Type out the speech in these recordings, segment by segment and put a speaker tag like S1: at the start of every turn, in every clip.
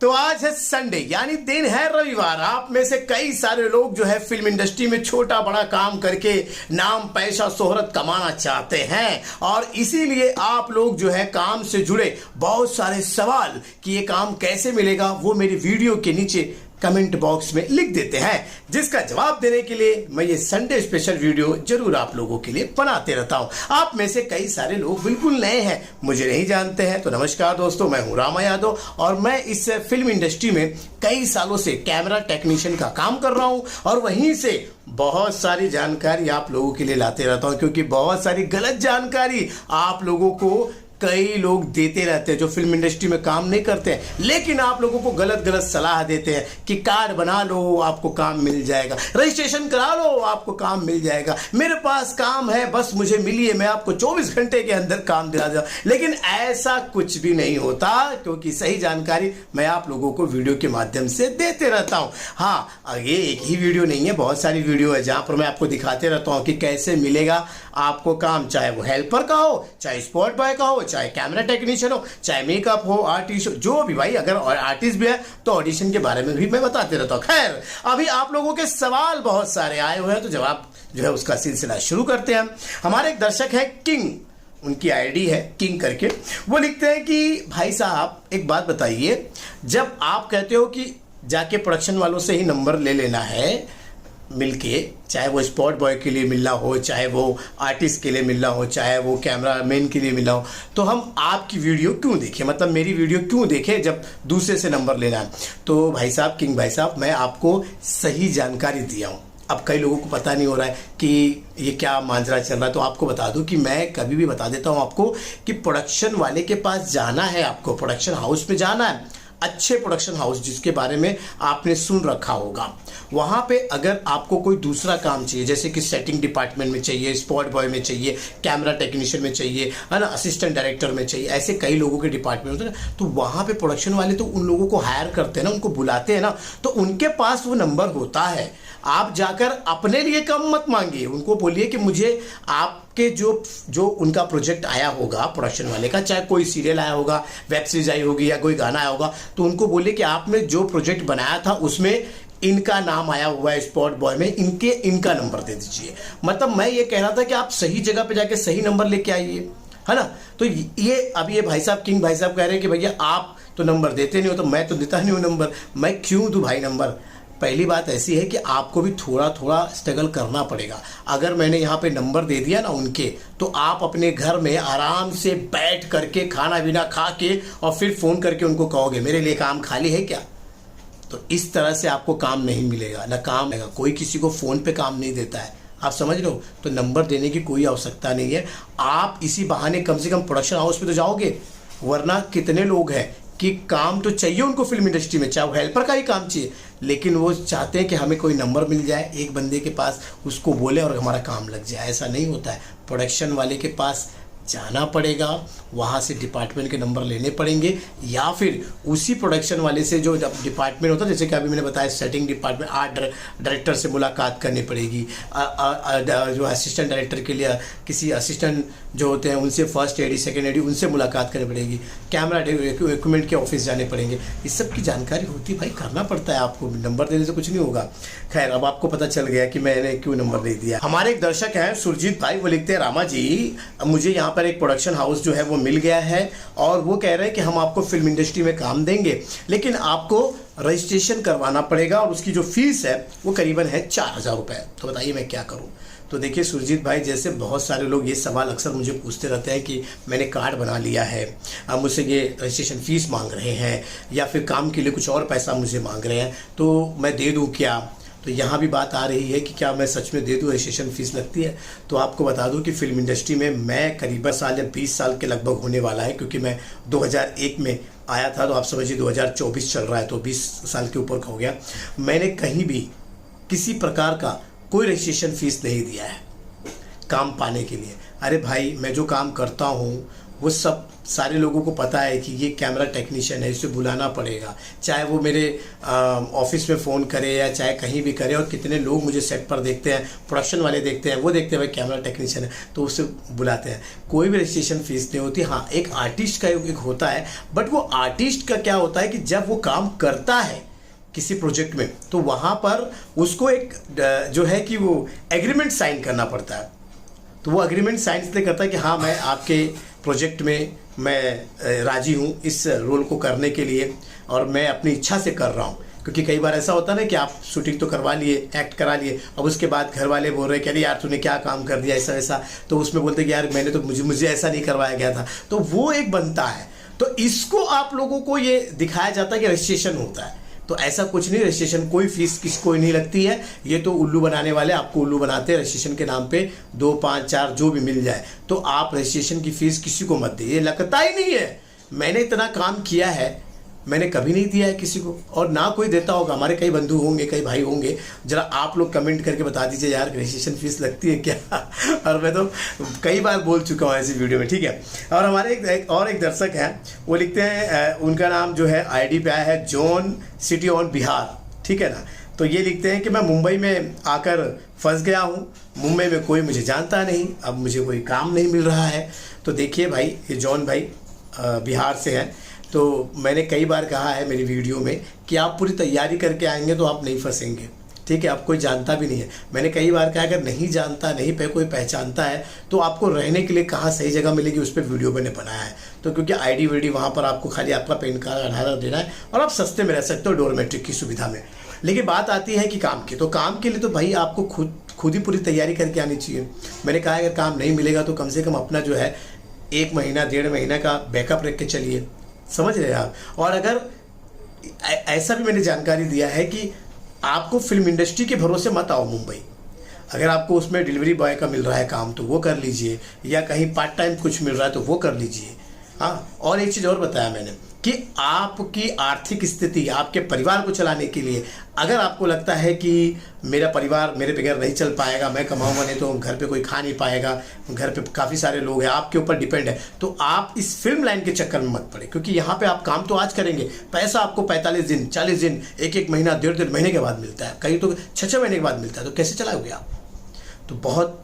S1: तो आज है संडे यानी दिन है रविवार। आप में से कई सारे लोग जो है फिल्म इंडस्ट्री में छोटा बड़ा काम करके नाम पैसा शोहरत कमाना चाहते हैं और इसीलिए आप लोग जो है काम से जुड़े बहुत सारे सवाल कि ये काम कैसे मिलेगा वो मेरी वीडियो के नीचे कमेंट बॉक्स में लिख देते हैं, जिसका जवाब देने के लिए मैं ये संडे स्पेशल वीडियो जरूर आप लोगों के लिए बनाते रहता हूं। आप में से कई सारे लोग बिल्कुल नए हैं, मुझे नहीं जानते हैं, तो नमस्कार दोस्तों, मैं हूं रामा यादव और मैं इस फिल्म इंडस्ट्री में कई सालों से कैमरा टेक्नीशियन का काम कर रहा हूं और वहीं से बहुत सारी जानकारी आप लोगों के लिए लाते रहता हूं, क्योंकि बहुत सारी गलत जानकारी आप लोगों को कई लोग देते रहते हैं जो फिल्म इंडस्ट्री में काम नहीं करते हैं, लेकिन आप लोगों को गलत गलत सलाह देते हैं कि कार्ड बना लो आपको काम मिल जाएगा, रजिस्ट्रेशन करा लो आपको काम मिल जाएगा, मेरे पास काम है बस मुझे मिलिए, मैं आपको 24 घंटे के अंदर काम दिला दूंगा। लेकिन ऐसा कुछ भी नहीं होता, क्योंकि सही जानकारी मैं आप लोगों को वीडियो के माध्यम से देते रहता हूं। हाँ, ये एक ही वीडियो नहीं है, बहुत सारी वीडियो है जहां पर मैं आपको दिखाते रहता हूं कि कैसे मिलेगा आपको काम, चाहे वो हेल्पर का हो, चाहे स्पॉट बॉय का हो, चाहे कैमरा टेक्नीशियन हो, चाहे मेकअप हो, आर्टिस्ट हो, जो भी भाई, अगर आर्टिस्ट भी है तो ऑडिशन के बारे में भी मैं बताते रहता हूं। खैर, अभी आप लोगों के सवाल बहुत सारे आए हुए हैं, तो जवाब जो है उसका सिलसिला शुरू करते हैं। हमारे एक दर्शक है किंग, उनकी आईडी है किंग करके, वो लिखते हैं कि भाई साहब एक बात बताइए, जब आप कहते हो कि जाके प्रोडक्शन वालों से ही नंबर ले लेना है मिलके, चाहे वो स्पॉट बॉय के लिए मिलना हो, चाहे वो आर्टिस्ट के लिए मिलना हो, चाहे वो कैमरा मैन के लिए मिलना हो, तो हम आपकी वीडियो क्यों देखें, मतलब मेरी वीडियो क्यों देखें जब दूसरे से नंबर लेना है। तो भाई साहब, किंग भाई साहब, मैं आपको सही जानकारी दिया हूँ। अब कई लोगों को पता नहीं हो रहा है कि ये क्या मांजरा चल रहा है, तो आपको बता दूं कि मैं कभी भी बता देता हूं आपको कि प्रोडक्शन वाले के पास जाना है, आपको प्रोडक्शन हाउस में जाना है, अच्छे प्रोडक्शन हाउस जिसके बारे में आपने सुन रखा होगा, वहां पे अगर आपको कोई दूसरा काम चाहिए, जैसे कि सेटिंग डिपार्टमेंट में चाहिए, स्पॉट बॉय में चाहिए, कैमरा टेक्नीशियन में चाहिए, है ना, असिस्टेंट डायरेक्टर में चाहिए, ऐसे कई लोगों के डिपार्टमेंट होते हैं, तो वहां पे प्रोडक्शन वाले तो उन लोगों को हायर करते हैं ना, उनको बुलाते हैं ना, तो उनके पास वो नंबर होता है। आप जाकर अपने लिए कम मत मांगिए, उनको बोलिए कि मुझे आपके जो उनका प्रोजेक्ट आया होगा प्रोडक्शन वाले का, चाहे कोई सीरियल आया होगा, वेब सीरीज आई होगी या कोई गाना आया होगा, तो उनको बोलिए कि आपने जो प्रोजेक्ट बनाया था उसमें इनका नाम आया हुआ है स्पॉट बॉय में, इनका नंबर दे दीजिए। मतलब मैं ये कह रहा था कि आप सही जगह पे जाके सही नंबर लेके आइए, है ना। तो ये भाई साहब, किंग भाई साहब कह रहे हैं कि भैया आप तो नंबर देते नहीं हो, तो मैं तो देता नहीं हूं नंबर, मैं क्यों दूं भाई नंबर। पहली बात ऐसी है कि आपको भी थोड़ा थोड़ा स्ट्रगल करना पड़ेगा। अगर मैंने यहाँ पे नंबर दे दिया ना उनके, तो आप अपने घर में आराम से बैठ करके खाना पीना खा के और फिर फोन करके उनको कहोगे मेरे लिए काम खाली है क्या। तो इस तरह से आपको काम नहीं मिलेगा, ना काम आएगा, कोई किसी को फोन पे काम नहीं देता है, आप समझ रहे हो। तो नंबर देने की कोई आवश्यकता नहीं है, आप इसी बहाने कम से कम प्रोडक्शन हाउस पे तो जाओगे, वरना कितने लोग हैं कि काम तो चाहिए उनको फिल्म इंडस्ट्री में, चाहे वो हेल्पर का ही काम चाहिए, लेकिन वो चाहते हैं कि हमें कोई नंबर मिल जाए एक बंदे के पास, उसको बोले और हमारा काम लग जाए। ऐसा नहीं होता है, प्रोडक्शन वाले के पास जाना पड़ेगा, वहाँ से डिपार्टमेंट के नंबर लेने पड़ेंगे, या फिर उसी प्रोडक्शन वाले से जो डिपार्टमेंट होता है, जैसे कि अभी मैंने बताया सेटिंग डिपार्टमेंट, आर्ट डायरेक्टर से मुलाकात करनी पड़ेगी, जो असिस्टेंट डायरेक्टर के लिए किसी असिस्टेंट जो होते हैं उनसे फर्स्ट एडी सेकेंड एडी उनसे मुलाकात करनी पड़ेगी, कैमरा इक्विपमेंट के ऑफिस जाने पड़ेंगे, इस सब की जानकारी होती है भाई, करना पड़ता है आपको, नंबर देने से कुछ नहीं होगा। खैर, अब आपको पता चल गया कि मैंने क्यों नंबर दे दिया। हमारे एक दर्शक हैं सुरजीत भाई, वो लिखते हैं रामा जी, मुझे यहाँ पर एक प्रोडक्शन हाउस जो है वो मिल गया है और वो कह रहे हैं कि हम आपको फिल्म इंडस्ट्री में काम देंगे, लेकिन आपको रजिस्ट्रेशन करवाना पड़ेगा और उसकी जो फीस है वो करीबन है 4000 रुपये। तो बताइए मैं क्या करूं। तो देखिए सुरजीत भाई, जैसे बहुत सारे लोग ये सवाल अक्सर मुझे पूछते रहते हैं कि मैंने कार्ड बना लिया है, अब मुझसे ये रजिस्ट्रेशन फीस मांग रहे हैं या फिर काम के लिए कुछ और पैसा मुझे मांग रहे हैं, तो मैं दे दूं क्या। तो यहाँ भी बात आ रही है कि क्या मैं सच में दे दूँ, रजिस्ट्रेशन फीस लगती है। तो आपको बता दूं कि फिल्म इंडस्ट्री में मैं करीबन साल या 20 साल के लगभग होने वाला है, क्योंकि मैं 2001 में आया था, तो आप समझिए 2024 चल रहा है, तो 20 साल के ऊपर हो गया। मैंने कहीं भी किसी प्रकार का कोई रजिस्ट्रेशन फीस नहीं दिया है काम पाने के लिए। अरे भाई, मैं जो काम करता हूँ वो सब सारे लोगों को पता है कि ये कैमरा टेक्नीशियन है, इसे बुलाना पड़ेगा, चाहे वो मेरे ऑफिस में फ़ोन करे या चाहे कहीं भी करे। और कितने लोग मुझे सेट पर देखते हैं, प्रोडक्शन वाले देखते हैं, वो देखते हैं भाई कैमरा टेक्नीशियन है तो उसे बुलाते हैं। कोई भी रजिस्ट्रेशन फीस नहीं होती। हाँ, एक आर्टिस्ट का एक होता है, बट वो आर्टिस्ट का क्या होता है कि जब वो काम करता है किसी प्रोजेक्ट में तो वहाँ पर उसको एक जो है कि वो एग्रीमेंट साइन करना पड़ता है। तो वो एग्रीमेंट साइन इसलिए करता है कि हाँ, मैं आपके प्रोजेक्ट में मैं राजी हूँ इस रोल को करने के लिए और मैं अपनी इच्छा से कर रहा हूँ। क्योंकि कई बार ऐसा होता है ना कि आप शूटिंग तो करवा लिए, एक्ट करा लिए, अब उसके बाद घर वाले बोल रहे हैं कि अरे यार तूने क्या काम कर दिया ऐसा वैसा, तो उसमें बोलते कि यार मैंने तो मुझे ऐसा नहीं करवाया गया था। तो वो एक बनता है। तो इसको आप लोगों को ये दिखाया जाता है कि रजिस्ट्रेशन होता है। तो ऐसा कुछ नहीं, रजिस्ट्रेशन कोई फीस किसी को नहीं लगती है। ये तो उल्लू बनाने वाले आपको उल्लू बनाते हैं रजिस्ट्रेशन के नाम पे 2, 5, 4 जो भी मिल जाए। तो आप रजिस्ट्रेशन की फीस किसी को मत दीजिए, लगता ही नहीं है। मैंने इतना काम किया है, मैंने कभी नहीं दिया है किसी को और ना कोई देता होगा। हमारे कई बंधु होंगे, कई भाई होंगे, जरा आप लोग कमेंट करके बता दीजिए यार रजिस्ट्रेशन फीस लगती है क्या। और मैं तो कई बार बोल चुका हूँ ऐसी वीडियो में, ठीक है। और हमारे एक दर्शक हैं, वो लिखते हैं, उनका नाम जो है आईडी पे आया है जॉन सिटी ऑन बिहार, ठीक है ना। तो ये लिखते हैं कि मैं मुंबई में आकर फंस गया हूँ, मुंबई में कोई मुझे जानता नहीं, अब मुझे कोई काम नहीं मिल रहा है। तो देखिए भाई, ये जॉन भाई बिहार से हैं। तो मैंने कई बार कहा है मेरी वीडियो में कि आप पूरी तैयारी करके आएंगे तो आप नहीं फंसेंगे, ठीक है। आप कोई जानता भी नहीं है। मैंने कई बार कहा अगर नहीं जानता, नहीं पे कोई पहचानता है तो आपको रहने के लिए कहाँ सही जगह मिलेगी, उस पर वीडियो मैंने बनाया है। तो क्योंकि आईडी वीडी वहाँ पर आपको खाली आपका पैन कार्ड, आधार देना है और आप सस्ते में रह सकते हो डोरमेट्रिक की सुविधा में। लेकिन बात आती है कि काम की, तो काम के लिए तो भाई आपको खुद ही पूरी तैयारी करके आनी चाहिए। मैंने कहा अगर काम नहीं मिलेगा तो कम से कम अपना जो है 1 महीना 1.5 महीना का बैकअप रख के चलिए, समझ रहे हैं आप। और अगर ऐसा भी मैंने जानकारी दिया है कि आपको फिल्म इंडस्ट्री के भरोसे मत आओ मुंबई। अगर आपको उसमें डिलीवरी बॉय का मिल रहा है काम तो वो कर लीजिए, या कहीं पार्ट टाइम कुछ मिल रहा है तो वो कर लीजिए। हाँ, और एक चीज़ और बताया मैंने कि आपकी आर्थिक स्थिति, आपके परिवार को चलाने के लिए अगर आपको लगता है कि मेरा परिवार मेरे बगैर नहीं चल पाएगा, मैं कमाऊंगा नहीं तो घर पे कोई खा नहीं पाएगा, घर पे काफ़ी सारे लोग हैं, आपके ऊपर डिपेंड है, तो आप इस फिल्म लाइन के चक्कर में मत पड़े। क्योंकि यहाँ पे आप काम तो आज करेंगे, पैसा आपको 45 दिन, 40 दिन, 1 महीना, 1.5 महीने के बाद मिलता है, कहीं तो 6 महीने के बाद मिलता है। तो कैसे चलाओगे आप? तो बहुत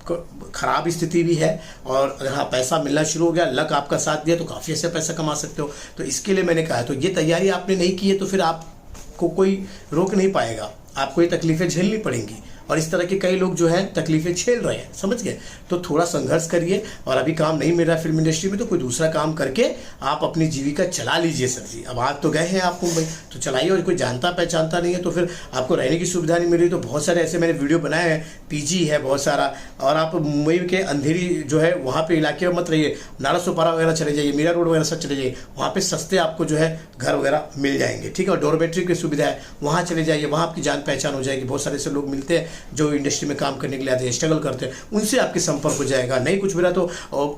S1: ख़राब स्थिति भी है। और अगर हाँ पैसा मिलना शुरू हो गया, लक आपका साथ दिया तो काफ़ी ऐसे पैसा कमा सकते हो। तो इसके लिए मैंने कहा है, तो ये तैयारी आपने नहीं की है तो फिर आपको कोई रोक नहीं पाएगा, आपको ये तकलीफ़ें झेलनी पड़ेंगी। और इस तरह के कई लोग जो हैं तकलीफ़ें झेल रहे हैं, समझ गए। तो थोड़ा संघर्ष करिए। और अभी काम नहीं मिल रहा फिल्म इंडस्ट्री में तो कोई दूसरा काम करके आप अपनी जीविका चला लीजिए सर जी। अब आज तो गए हैं आप मुंबई तो चलाइए। और कोई जानता पहचानता नहीं है तो फिर आपको रहने की सुविधा नहीं मिल रही तो बहुत सारे ऐसे मैंने वीडियो बनाए हैं, पीजी है बहुत सारा। और आप मुंबई के अंधेरी जो है वहाँ पे इलाके में मत रहिए, नारासोपारा वगैरह चले जाइए, मीरा रोड वगैरह सब चले जाइए, वहाँ पे सस्ते आपको जो है घर वगैरह मिल जाएंगे, ठीक है। और डोरमेट्री की सुविधा है, वहाँ चले जाइए, वहाँ आपकी जान पहचान हो जाएगी। बहुत सारे ऐसे लोग मिलते हैं जो इंडस्ट्री में काम करने के लिए आते हैं, स्ट्रगल करते हैं, उनसे आपके संपर्क हो जाएगा। नहीं कुछ मिला तो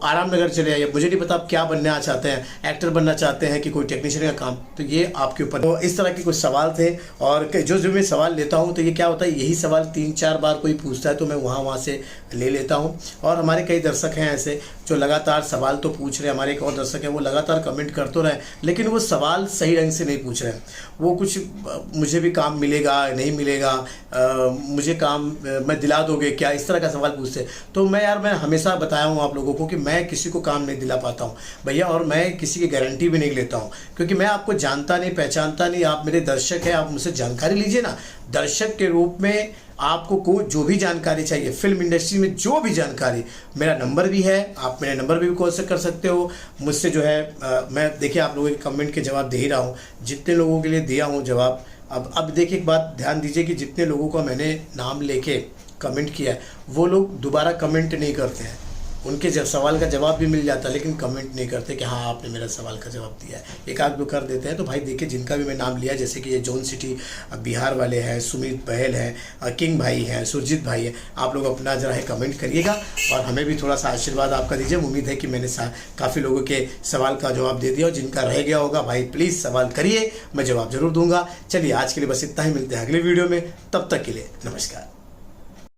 S1: आराम नगर चले आइए। मुझे नहीं पता आप क्या बनना चाहते हैं, एक्टर बनना चाहते हैं कि कोई टेक्नीशियन का काम, तो ये आपके ऊपर। तो इस तरह के कुछ सवाल थे। और जो मैं सवाल लेता हूँ तो ये क्या होता है, यही सवाल 3-4 बार कोई पूछता है तो मैं वहाँ से ले लेता हूँ। और हमारे कई दर्शक हैं ऐसे जो लगातार सवाल तो पूछ रहे हैं। हमारे एक और दर्शक हैं वो लगातार कमेंट कर तो रहे लेकिन वो सवाल सही ढंग से नहीं पूछ रहे हैं। वो कुछ मुझे भी काम मिलेगा नहीं मिलेगा, मुझे काम मैं दिला दोगे क्या, इस तरह का सवाल पूछते हैं। तो मैं हमेशा बताया हूँ आप लोगों को कि मैं किसी को काम नहीं दिला पाता हूँ भैया, और मैं किसी की गारंटी भी नहीं लेता हूँ क्योंकि मैं आपको जानता नहीं पहचानता नहीं। आप मेरे दर्शक हैं, आप मुझसे जानकारी लीजिए ना। दर्शक के रूप में आपको जो भी जानकारी चाहिए फिल्म इंडस्ट्री में, जो भी जानकारी, मेरा नंबर भी है, आप मेरे नंबर पे भी कॉल कर सकते हो मुझसे। जो है मैं देखिए आप लोगों के कमेंट के जवाब दे ही रहा हूँ, जितने लोगों के लिए दिया हूँ जवाब। अब देखिए एक बात ध्यान दीजिए कि जितने लोगों का मैंने नाम लेके कमेंट किया है वो लोग दोबारा कमेंट नहीं करते हैं। उनके सवाल का जवाब भी मिल जाता है लेकिन कमेंट नहीं करते कि हाँ आपने मेरा सवाल का जवाब दिया है। एक आध दो कर देते हैं। तो भाई देखिए जिनका भी मैं नाम लिया, जैसे कि ये जॉन सिटी बिहार वाले हैं, सुमित बहल हैं, किंग भाई हैं, सुरजीत भाई हैं, आप लोग अपना जरा है कमेंट करिएगा और हमें भी थोड़ा सा आशीर्वाद आपका दीजिए। उम्मीद है कि मैंने काफ़ी लोगों के सवाल का जवाब दे दिया और जिनका रह गया होगा भाई प्लीज़ सवाल करिए, मैं जवाब जरूर दूंगा। चलिए आज के लिए बस इतना ही, मिलते हैं अगले वीडियो में, तब तक के लिए नमस्कार।